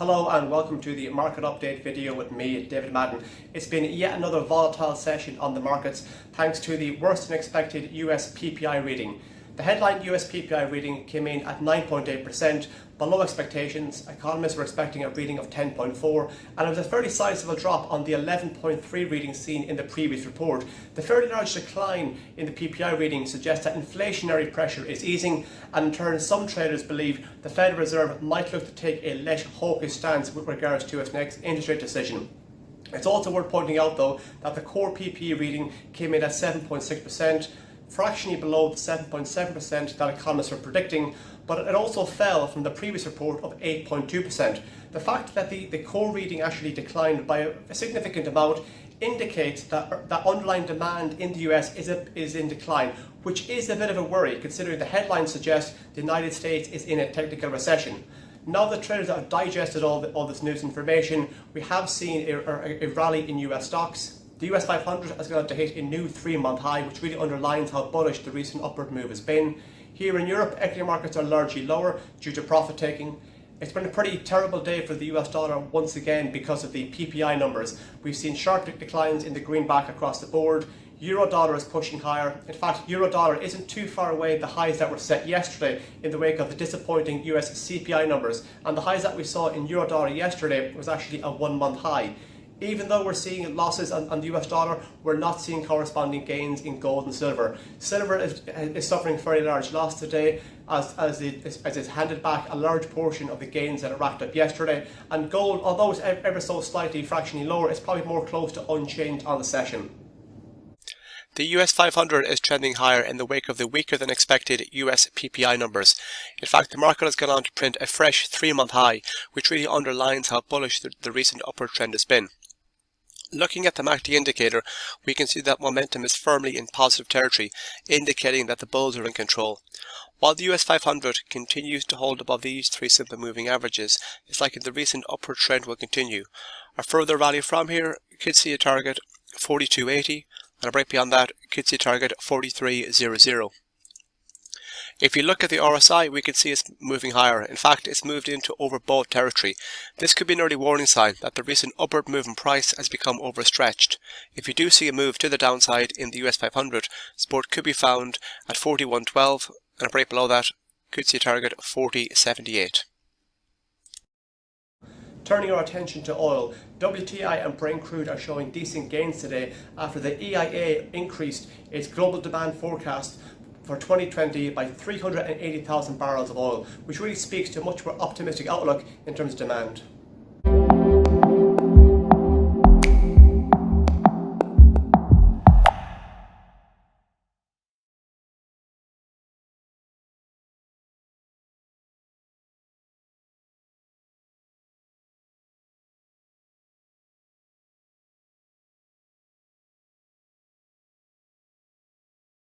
Hello and welcome to the market update video with me, David Madden. It's been yet another volatile session on the markets thanks to the worse than expected US PPI reading. The headline US PPI reading came in at 9.8%, below expectations. Economists were expecting a reading of 10.4, and it was a fairly sizable drop on the 11.3 reading seen in the previous report. The fairly large decline in the PPI reading suggests that inflationary pressure is easing, and in turn some traders believe the Federal Reserve might look to take a less hawkish stance with regards to its next interest rate decision. It's also worth pointing out though that the core PPI reading came in at 7.6%, fractionally below the 7.7% that economists were predicting, but it also fell from the previous report of 8.2%. The fact that the core reading actually declined by a significant amount indicates that underlying demand in the US is in decline, which is a bit of a worry considering the headlines suggest the United States is in a technical recession. Now that traders have digested all this news information, we have seen a rally in US stocks. The US 500 has gone to hit a new 3-month high, which really underlines how bullish the recent upward move has been. Here in Europe, equity markets are largely lower due to profit taking. It's been a pretty terrible day for the US dollar once again because of the PPI numbers. We've seen sharp declines in the greenback across the board. Euro dollar is pushing higher. In fact, euro dollar isn't too far away the highs that were set yesterday in the wake of the disappointing US CPI numbers. And the highs that we saw in euro dollar yesterday was actually a 1-month high. Even though we're seeing losses on the US dollar, we're not seeing corresponding gains in gold and silver. Silver is suffering a very large loss today as it's handed back a large portion of the gains that it racked up yesterday. And gold, although it's ever so slightly fractionally lower, it's probably more close to unchanged on the session. The US 500 is trending higher in the wake of the weaker than expected US PPI numbers. In fact, the market has gone on to print a fresh 3-month high, which really underlines how bullish the recent upward trend has been. Looking at the MACD indicator, we can see that momentum is firmly in positive territory, indicating that the bulls are in control. While the US 500 continues to hold above these 3 simple moving averages, it's likely the recent upward trend will continue. A further rally from here could see a target 42.80, and a break beyond that could see a target 43.00. If you look at the RSI, we can see it's moving higher. In fact, it's moved into overbought territory. This could be an early warning sign that the recent upward move in price has become overstretched. If you do see a move to the downside in the US 500, support could be found at 41.12, and a break below that could see a target of 40.78. Turning our attention to oil, WTI and Brent crude are showing decent gains today after the EIA increased its global demand forecast for 2020 by 380,000 barrels of oil, which really speaks to a much more optimistic outlook in terms of demand.